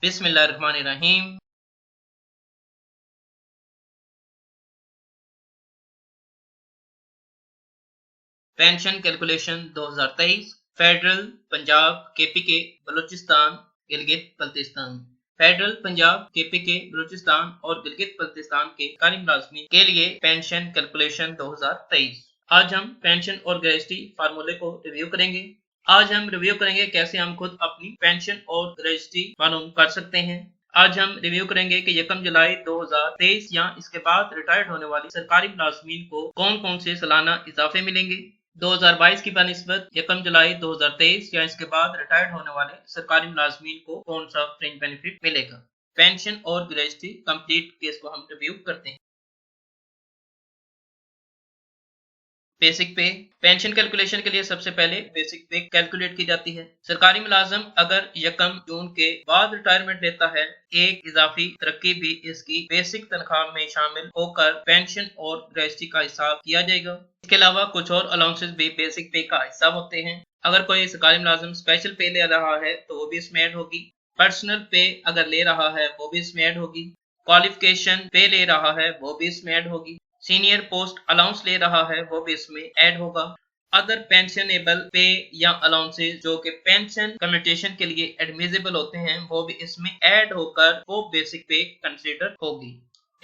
बिस्मिल्लाहिर्रहमानिर्रहीम। Pension calculation 2023 federal Punjab KPK Balochistan Gilgit Baltistan. Federal Punjab KPK Balochistan और गिलगित बल्तिस्तान के सरकारी मुलाजमीन के लिए पेंशन कैलकुलेशन 2023। आज हम पेंशन और ग्रेजुटी फार्मूले को रिव्यू करेंगे। आज हम रिव्यू करेंगे कैसे हम खुद अपनी पेंशन और ग्रेजुटी मालूम कर सकते हैं। आज हम रिव्यू करेंगे कि 1 जुलाई 2023 या इसके बाद रिटायर्ड होने वाली सरकारी मुलाजमीन को कौन कौन से सालाना इजाफे मिलेंगे। 2022 की बनिस्बत 1 जुलाई 2023 या इसके बाद रिटायर्ड होने वाले सरकारी मुलाजमीन को कौन सा फ्रिंज बेनिफिट मिलेगा। पेंशन और ग्रेजुटी कंप्लीट केस को हम रिव्यू करते हैं। बेसिक पे पेंशन कैलकुलेशन के लिए सबसे पहले बेसिक पे कैलकुलेट की जाती है। सरकारी मुलाजम अगर 1 जून के बाद रिटायरमेंट लेता है, एक इजाफी तरक्की भी इसकी बेसिक तनख्वाह में शामिल होकर पेंशन और ग्रेजुटी का हिसाब किया जाएगा। इसके अलावा कुछ और अलाउंसेस भी बेसिक पे का हिस्सा होते हैं। अगर कोई सरकारी मुलाजम स्पेशल पे ले रहा है तो वो भी इसमें ऐड होगी। पर्सनल पे अगर ले रहा है वो भी इसमें ऐड होगी। क्वालिफिकेशन पे ले रहा है वो भी इसमें ऐड होगी। सीनियर पोस्ट अलाउंस ले रहा है वो भी इसमें ऐड होगा। अदर पेंशनेबल पे या अलाउंसेस जो कि पेंशन कम्यूटेशन के लिए एडमिसिबल होते हैं वो भी इसमें ऐड होकर वो बेसिक पे कंसीडर होगी।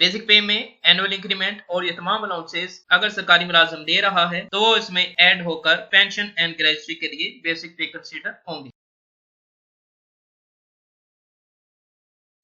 बेसिक पे में एनुअल इंक्रीमेंट और ये तमाम अलाउंसेस अगर सरकारी मुलाजम दे रहा है तो वो इसमें ऐड होकर पेंशन एंड ग्रेजुटी के लिए बेसिक पे कंसीडर होंगे।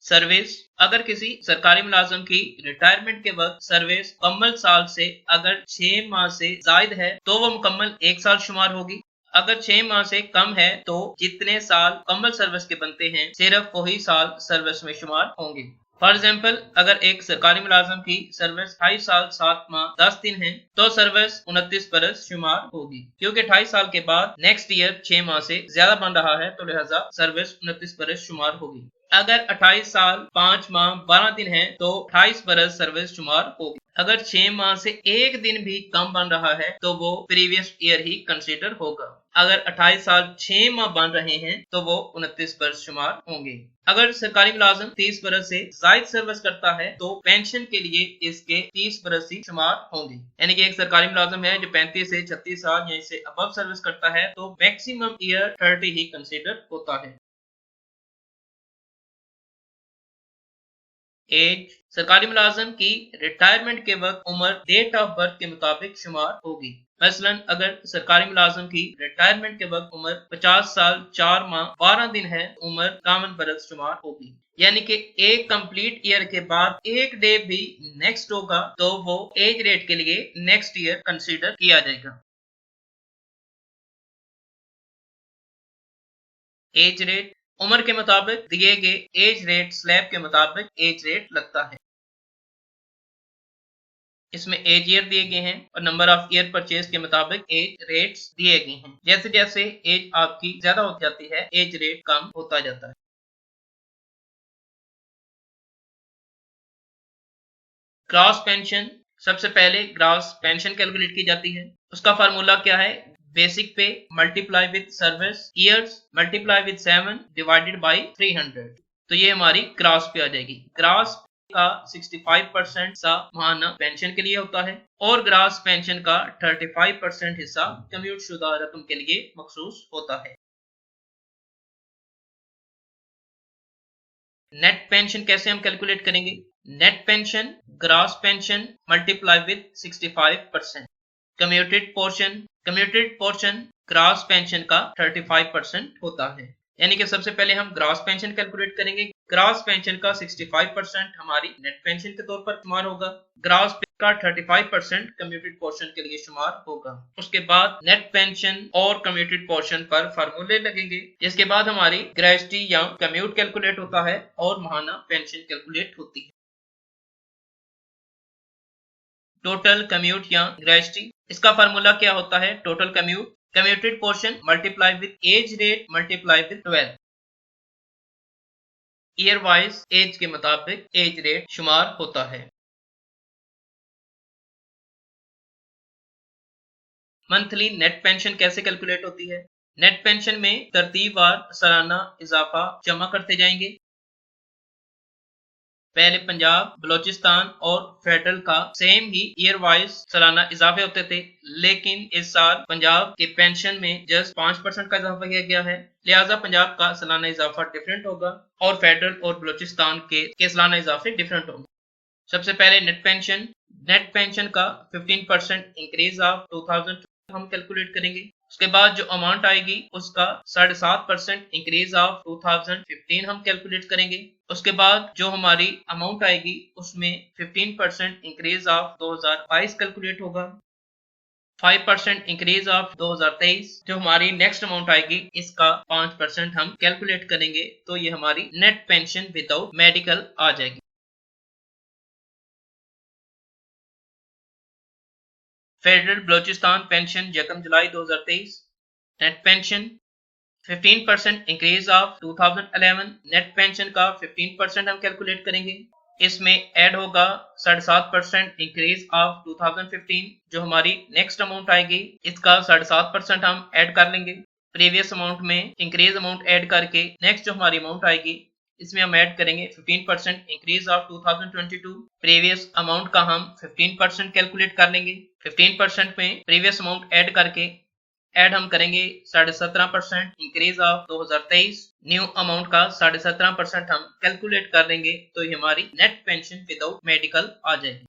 सर्विस अगर किसी सरकारी मुलाजम की रिटायरमेंट के वक्त सर्विस मुकम्मल साल से अगर 6 माह से जायद है तो वो मुकम्मल 1 साल शुमार होगी। अगर 6 माह से कम है तो जितने साल मुकम्मल सर्विस के बनते हैं सिर्फ वही साल सर्विस में शुमार होंगे। फॉर एग्जाम्पल अगर एक सरकारी मुलाजम की सर्विस 28 साल 7 माह 10 दिन है तो सर्विस 29 बरस शुमार होगी, क्योंकि 28 साल के बाद नेक्स्ट ईयर 6 माह से ज्यादा बन रहा है तो लिहाजा सर्विस 29 बरस शुमार होगी। अगर 28 साल 5 माह 12 दिन है तो 28 बरस सर्विस शुमार होगी। अगर 6 माह से एक दिन भी कम बन रहा है तो वो प्रीवियस ईयर ही कंसीडर होगा। अगर 28 साल 6 माह बन रहे हैं तो वो 29 बरस शुमार होंगे। अगर सरकारी मुलाजम 30 बरस से जायद सर्विस करता है तो पेंशन के लिए इसके 30 बरस ही शुमार होंगे। यानी कि एक सरकारी मुलाजम है जो 35 से 36 साल या इससे अबव सर्विस करता है तो मैक्सिमम ईयर 30 ही कंसीडर होता है। एज सरकारी मुलाजम की रिटायरमेंट के वक्त उम्र डेट ऑफ बर्थ के मुताबिक शुमार होगी। मसलन अगर सरकारी मुलाजम की रिटायरमेंट के वक्त उम्र 50 साल 4 माह 12 दिन है, उम्र 51 बरस शुमार होगी। यानी कि एक कंप्लीट ईयर के बाद एक डे भी नेक्स्ट होगा तो वो एज रेट के लिए नेक्स्ट ईयर कंसीडर किया जाएगा। एज रेट उम्र के मुताबिक दिए गए एज रेट स्लैब के मुताबिक एज रेट लगता है। इसमें एज ईयर दिए गए हैं और नंबर ऑफ ईयर परचेज के मुताबिक एज रेट्स दिए गए हैं। जैसे जैसे एज आपकी ज्यादा हो जाती है एज रेट कम होता जाता है। ग्रॉस पेंशन सबसे पहले ग्रॉस पेंशन कैलकुलेट की जाती है। उसका फार्मूला क्या है? Basic pay multiply with service years multiply with 7 divided by 300। तो ये हमारी ग्रॉस पे आ जाएगी। ग्रॉस का 65% हिस्सा माहाना पेंशन के लिए होता है और ग्रॉस पेंशन का 35% हिस्सा कम्यूट शुदा रकम के लिए मखसूस होता है। नेट पेंशन कैसे हम कैलकुलेट करेंगे? Net pension gross pension multiply with 65%। Commuted portion gross pension का 35% होता है। यानी कि सबसे पहले हम ग्रॉस पेंशन कैलकुलेट करेंगे। ग्रॉस पेंशन का 65% हमारी नेट पेंशन के तौर पर शुमार होगा। ग्रॉस का 35% कम्यूटेड पोर्शन के लिए शुमार होगा। उसके बाद नेट पेंशन और कम्यूटेड पोर्शन पर फार्मूले लगेंगे। इसके बाद हमारी ग्रेजुटी या कम्यूट कैलकुलेट होता है और माहाना पेंशन कैलकुलेट होती है। टोटल कम्यूट या ग्रेजुटी इसका फार्मूला क्या होता है? Total commute commuted portion multiply with age rate multiply with 12। Year wise age के मुताबिक एज रेट शुमार होता है। मंथली नेट पेंशन कैसे कैलकुलेट होती है? नेट पेंशन में तरतीबवार सालाना इजाफा जमा करते जाएंगे। पहले पंजाब, बलूचिस्तान और फेडरल का सेम ही ईयर वाइज सालाना इजाफे होते थे, लेकिन इस साल पंजाब के पेंशन में जस्ट 5% का इजाफा किया गया है, लिहाजा पंजाब का सालाना इजाफा डिफरेंट होगा और फेडरल और बलूचिस्तान के सालाना इजाफे डिफरेंट होंगे। सबसे पहले नेट पेंशन का 15% इंक्रीज ऑफ 2000 हम कैलकुलेट करेंगे। उसके बाद जो अमाउंट आएगी उसका 7.5% इंक्रीज ऑफ 2015 हम कैलकुलेट करेंगे। उसके बाद जो हमारी अमाउंट आएगी उसमें 15% इंक्रीज ऑफ 2022 कैलकुलेट होगा। 5% इंक्रीज ऑफ 2023 जो हमारी नेक्स्ट अमाउंट आएगी इसका 5% हम कैलकुलेट करेंगे, तो ये हमारी नेट पेंशन विदाउट मेडिकल आ जाएगी। फेडरल बलूचिस्तान पेंशन यकम जुलाई 2023 net pension 15% increase of 2011 net pension का 15% हम कैलकुलेट करेंगे। इसमें ऐड होगा 7.5% इंक्रीज ऑफ 2015 जो हमारी नेक्स्ट अमाउंट आएगी इसका 7.5% हम ऐड कर लेंगे। प्रीवियस अमाउंट में इंक्रीज अमाउंट ऐड करके नेक्स्ट जो हमारी अमाउंट आएगी इसमें हम ऐड करेंगे 15% इंक्रीज ऑफ 2022। प्रीवियस अमाउंट का हम 15% कैलकुलेट कर लेंगे। 15% में प्रीवियस अमाउंट ऐड करके ऐड हम करेंगे 17.5% इंक्रीज ऑफ 2023। न्यू अमाउंट का 17.5% हम कैलकुलेट कर लेंगे, तो ये हमारी नेट पेंशन विदाउट मेडिकल आ जाएगी।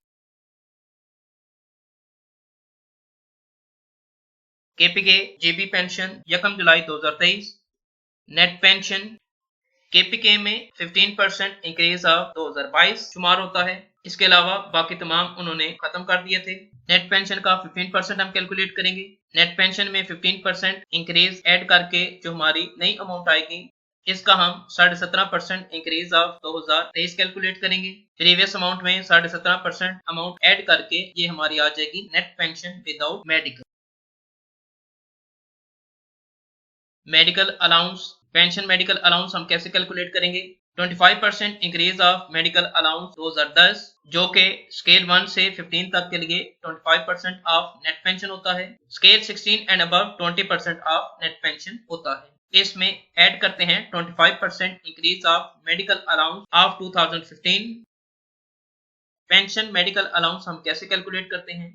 केपीके जीबी पेंशन यकम जुलाई 2023 नेट पेंशन केपीके में 15% इंक्रीज ऑफ 2022 शुमार होता है। इसके अलावा बाकी तमाम उन्होंने खत्म कर दिए थे। नेट पेंशन का 15% हम कैलकुलेट करेंगे। नेट पेंशन में 15% इंक्रीज ऐड करके जो हमारी नई अमाउंट आएगी इसका हम 17.5% इंक्रीज ऑफ 2023 कैलकुलेट करेंगे। प्रीवियस अमाउंट में 17.5% अमाउंट ऐड करके ये हमारी आ जाएगी net pension without medical. Medical allowance pension medical allowance हम कैसे कैलकुलेट करेंगे? 25% इंक्रीज ऑफ मेडिकल अलाउंस 2010 जो कि स्केल 1 से 15 तक के लिए 25% ऑफ नेट पेंशन होता है। Scale 16 and above 20% of net pension होता है। इसमें ऐड करते हैं 25% increase of medical allowance of 2015। Pension medical allowance हम कैसे कैलकुलेट करते हैं?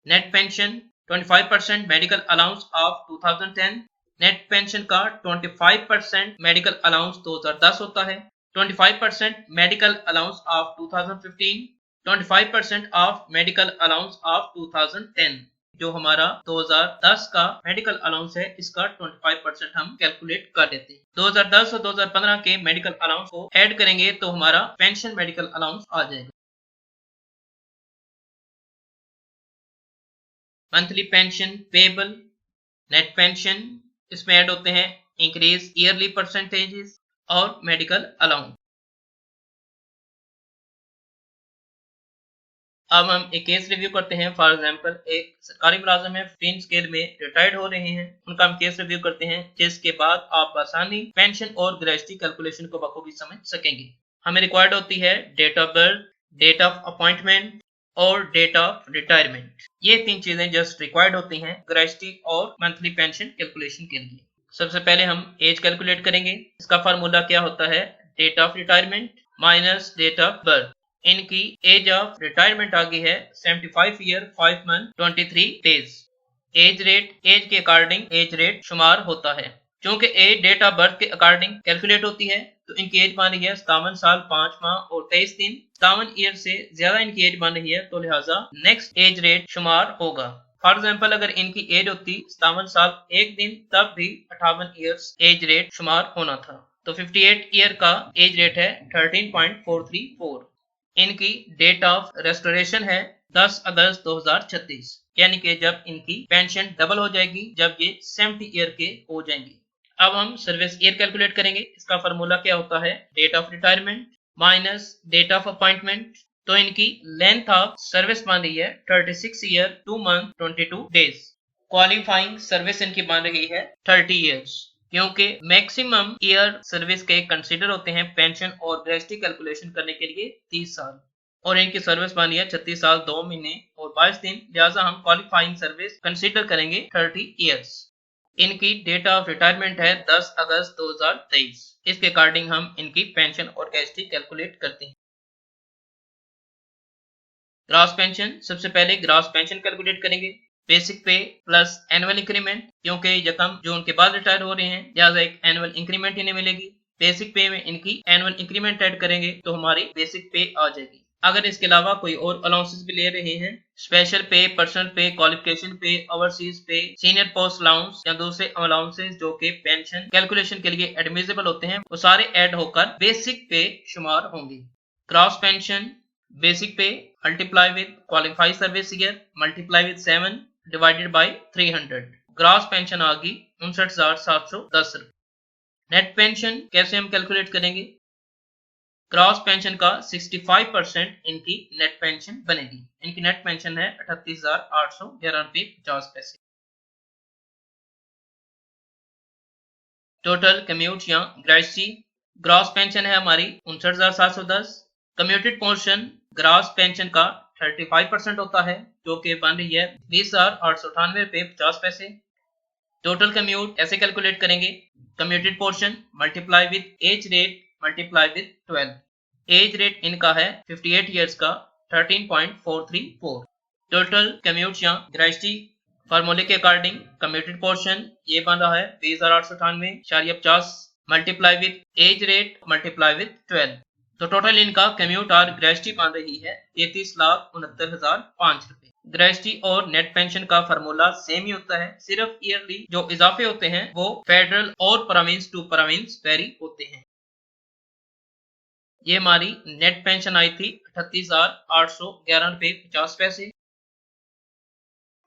Net pension 25% medical allowance of 2010 net pension का 25% मेडिकल अलाउंस 2010 होता है। 25% medical allowance of 2015 25% of medical allowance of 2010 जो हमारा 2010 का मेडिकल अलाउंस है इसका 25% हम कैलकुलेट कर देते हैं। 2010 और 2015 के मेडिकल अलाउंस को ऐड करेंगे तो हमारा पेंशन मेडिकल अलाउंस आ जाएगा। Monthly pension payable net pension इसमें ऐड होते हैं इंक्रीज ईयरली परसेंटेजेस और मेडिकल अलाउंस। अब हम एक केस रिव्यू करते हैं। फॉर एग्जांपल एक सरकारी मुलाजिम है, 15 स्केल में रिटायर्ड हो रहे हैं, उनका हम केस रिव्यू करते हैं जिसके बाद आप आसानी पेंशन और ग्रेजुटी कैलकुलेशन को बखूबी समझ सकेंगे। हमें रिक्वायर्ड होती है date of birth, date of appointment और डेट ऑफ रिटायरमेंट। ये तीन चीजें जस्ट रिक्वायर्ड होती हैं ग्रेजुटी और मंथली पेंशन कैलकुलेशन के लिए। सबसे पहले हम एज कैलकुलेट करेंगे। इसका फार्मूला क्या होता है? Date of retirement minus date of birth. इनकी एज ऑफ रिटायरमेंट आ गई है 75 ईयर 5 मंथ 23 डेज। एज के अकॉर्डिंग एज रेट शुमार होता है। क्योंकि एज डेट ऑफ बर्थ के अकॉर्डिंग कैलकुलेट होती है तो इनकी एज बन रही है 57 साल 5 माह और 23 दिन। 57 ईयर से ज्यादा इनकी एज बन रही है तो लिहाजा नेक्स्ट एज रेट शुमार होगा। फॉर एग्जाम्पल अगर इनकी एज होती 57 साल 1 दिन तब भी 58 ईयर्स एज रेट शुमार होना था। तो 58 ईयर का एज रेट है 13.434। इनकी डेट ऑफ रेस्टोरेशन है 10 अगस्त 2036, यानी कि जब इनकी पेंशन डबल हो जाएगी जब ये 70 ईयर के हो जाएंगे। अब हम सर्विस ईयर कैलकुलेट करेंगे। इसका फार्मूला क्या होता है? Date of retirement minus date of appointment. तो इनकी लेंथ ऑफ सर्विस बन रही है 36 year 2 month 22 days. Qualifying service इनकी बन रही है 30 ईयर्स, क्योंकि मैक्सिमम ईयर सर्विस के कंसीडर होते हैं पेंशन और ग्रेजुटी कैलकुलेशन करने के लिए 30 साल और इनकी सर्विस बनी है 36 साल 2 महीने और 22 दिन, लिहाजा हम क्वालिफाइंग सर्विस कंसीडर करेंगे 30 ईयर्स। इनकी डेट ऑफ रिटायरमेंट है 10 अगस्त 2023। इसके अकॉर्डिंग हम इनकी पेंशन और ग्रेजुटी कैलकुलेट करते हैं। ग्रॉस पेंशन, सबसे पहले ग्रॉस पेंशन कैलकुलेट करेंगे। बेसिक पे प्लस एनुअल इंक्रीमेंट, क्योंकि यकम जून के बाद रिटायर हो रहे हैं लिहाजा एक एनुअल इंक्रीमेंट इन्हें मिलेगी। बेसिक पे में इनकी एनुअल इंक्रीमेंट ऐड करेंगे तो हमारी बेसिक पे आ जाएगी। अगर इसके अलावा कोई और अलाउंसेस भी ले रहे हैं, स्पेशल पे, पर्सनल पे, क्वालिफिकेशन पे, ओवरसीज पे, सीनियर पोस्ट अलाउंस या दूसरे अलाउंसेस जो कि पेंशन कैलकुलेशन के लिए एडमिसिबल होते हैं, वो सारे ऐड होकर बेसिक पे शुमार होंगे। Gross pension, basic pay multiply with qualified service year multiply with 7 divided by 300, gross pension आ गई 59,710 रुपए। नेट पेंशन कैसे हम कैलकुलेट करेंगे? ग्रॉस पेंशन का 65% इनकी नेट पेंशन बनेगी। इनकी नेट पेंशन है 38,811 रुपए 50 पैसे। टोटल कम्यूट या ग्रेजुएसी, ग्रॉस पेंशन है हमारी 59,710। कम्यूटेड पोर्शन ग्रॉस पेंशन का 35% होता है जो कि बन रही है 20,898 रुपए 50 पैसे। टोटल कम्यूट ऐसे कैलकुलेट करेंगे, commuted portion multiply with age rate multiply with 12। Age rate इनका है 58 ईयर्स का 13.434। टोटल कम्यूट या ग्रेजुएसी फार्मूले के अकॉर्डिंग कम्यूटेड पोर्शन ये बन रहा है 20,898.50 multiply with age rate multiply with 12। तो टोटल इनका कम्यूट और ग्रेजुएटी बन रही है 33,69,005 रुपए। ग्रेजुएटी और नेट पेंशन का फार्मूला सेम ही होता है, सिर्फ ईयरली जो इजाफे होते हैं वो फेडरल और प्रोविंस टू प्रोविंस वेरी होते हैं। ये हमारी नेट पेंशन आई थी 38,811 रुपए 50 पैसे।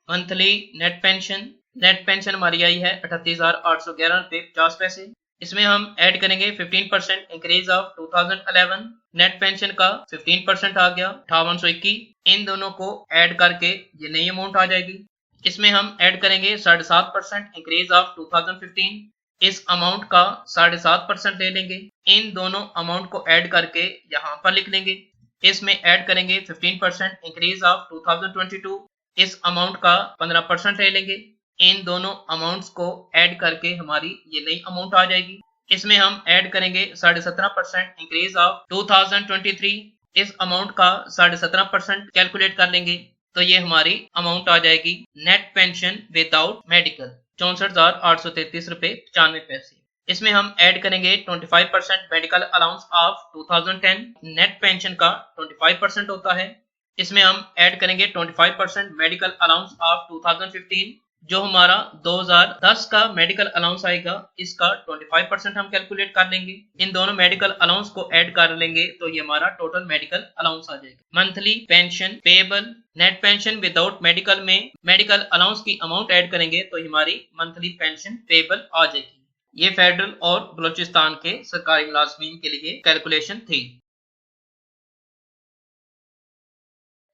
मंथली नेट पेंशन हमारी आई है 38,811 रुपए 50 पैसे। इसमें हम ऐड करेंगे 15% इंक्रीज ऑफ 2011। नेट पेंशन का 15% आ गया 5821। इन दोनों को ऐड करके ये नई अमाउंट आ जाएगी। इसमें हम ऐड करेंगे 7.5% इंक्रीज ऑफ 2015। इस अमाउंट का 7.5% ले लेंगे। इन दोनों अमाउंट को ऐड करके यहाँ पर लिख लेंगे। इसमें ऐड करेंगे 15% इंक्रीज ऑफ 2022। इस अमाउंट का 15% ले लेंगे। इन दोनों अमाउंट्स को ऐड करके हमारी ये नई अमाउंट आ जाएगी। इसमें हम ऐड करेंगे 17.5% इंक्रीज ऑफ 2023। इस अमाउंट का 17.5% कैलकुलेट कर लेंगे तो ये हमारी अमाउंट आ जाएगी नेट पेंशन विदाउट मेडिकल 64,833 रुपए 95 पैसे। इसमें हम ऐड करेंगे 25% medical allowance of 2010। Net pension का 25% होता है। इसमें हम ऐड करेंगे 25% मेडिकल अलाउंस ऑफ 2015। जो हमारा 2010 का मेडिकल अलाउंस आएगा इसका 25% हम कैलकुलेट कर लेंगे। इन दोनों मेडिकल अलाउंस को ऐड कर लेंगे तो ये हमारा टोटल मेडिकल अलाउंस आ जाएगा। Monthly pension payable, net pension without medical में मेडिकल अलाउंस की अमाउंट ऐड करेंगे तो हमारी मंथली पेंशन पेएबल आ जाएगी। ये फेडरल और बलोचिस्तान के सरकारी मुलाजमीन के लिए कैलकुलेशन थी।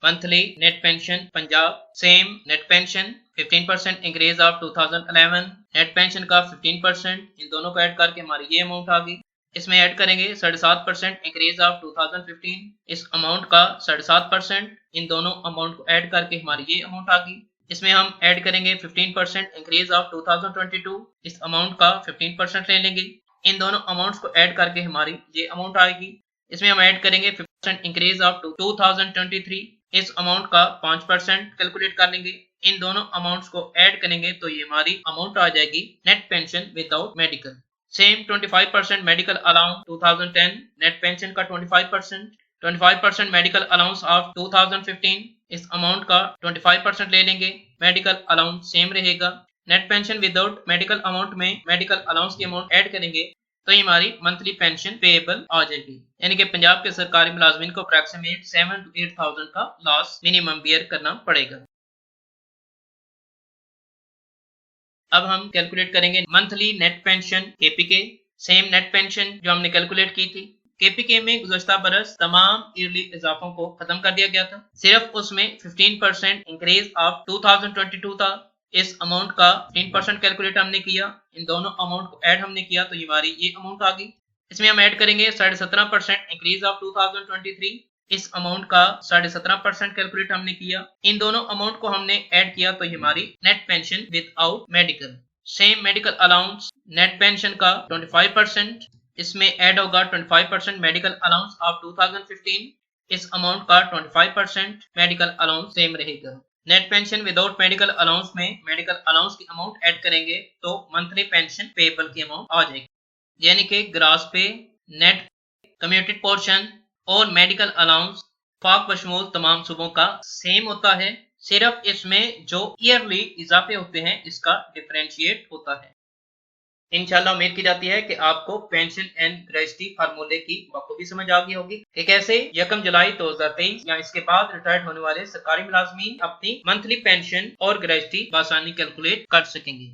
Monthly net pension Punjab, same net pension 15% increase of 2011। Net pension का 15%, इन दोनों को ऐड करके हमारी ये अमाउंट आ गई। इसमें ऐड करेंगे 7.5% इंक्रीज ऑफ 2015। इस अमाउंट का 7.5%, इन दोनों अमाउंट को ऐड करके हमारी ये अमाउंट आ गई। इसमें हम ऐड करेंगे 15% इंक्रीज ऑफ 2022। इस अमाउंट का 15% ले लेंगे। इन दोनों अमाउंट्स को ऐड करके हमारी ये अमाउंट आएगी। इसमें हम ऐड करेंगे 50% इंक्रीज ऑफ 2023। इस अमाउंट का 5% कैलकुलेट कर लेंगे। इन दोनों अमाउंट्स को ऐड करेंगे तो ये हमारी अमाउंट आ जाएगी net pension without medical. Same 25% medical allowance 2010, net pension का 25% मेडिकल अलाउंस ऑफ 2015। इस अमाउंट का 25% ले लेंगे। मेडिकल अलाउंस सेम रहेगा। Net pension without medical amount में मेडिकल अलाउंस की अमाउंट ऐड करेंगे तो ये हमारी मंथली पेंशन पेएबल आ जाएगी। यानी कि पंजाब के सरकारी मुलाजमीन को अप्रॉक्सीमेट 7 to 8,000 का लॉस मिनिमम बियर करना पड़ेगा। अब हम कैलकुलेट करेंगे monthly net pension KPK. Same net pension जो हमने कैलकुलेट की थी। केपीके में गुज़श्ता बरस तमाम ईयरली इजाफों को खत्म कर दिया गया था। सिर्फ उसमें 15% इंक्रीज ऑफ 2022 था। इस अमाउंट का 15% कैलकुलेट हमने किया। इन दोनों अमाउंट को ऐड हमने किया तो ये हमारी ये अमाउंट आ गई। इसमें हम ऐड करेंगे 17.5% इंक्रीज ऑफ 2023। इस अमाउंट का 17.5% कैलकुलेट हमने किया। इन दोनों अमाउंट को हमने ऐड किया तो ये हमारी net pension without medical. Same medical allowance net pension का 25%, इसमें ऐड होगा 25% मेडिकल अलाउंस ऑफ 2015। इस अमाउंट का 25% मेडिकल अलाउंस सेम रहेगा। Net pension without medical allowance में मेडिकल अलाउंस की अमाउंट ऐड करेंगे तो मंथली पेंशन पेएबल की अमाउंट आ जाएगी। यानी कि ग्रास पे, नेट, कम्यूटेड पोर्शन और मेडिकल अलाउंस पाक बशमूल तमाम सूबों का सेम होता है, सिर्फ इसमें जो ईयरली इजाफे होते हैं इसका डिफरेंशिएट होता है। इंशाल्लाह उम्मीद की जाती है कि आपको पेंशन एंड ग्रेजुटी फार्मूले की बखूबी समझ आ गई होगी कि कैसे 1 जुलाई 2023 या इसके बाद रिटायर्ड होने वाले सरकारी मुलाजमीन अपनी मंथली पेंशन और ग्रेजुटी बआसानी कैलकुलेट कर सकेंगे।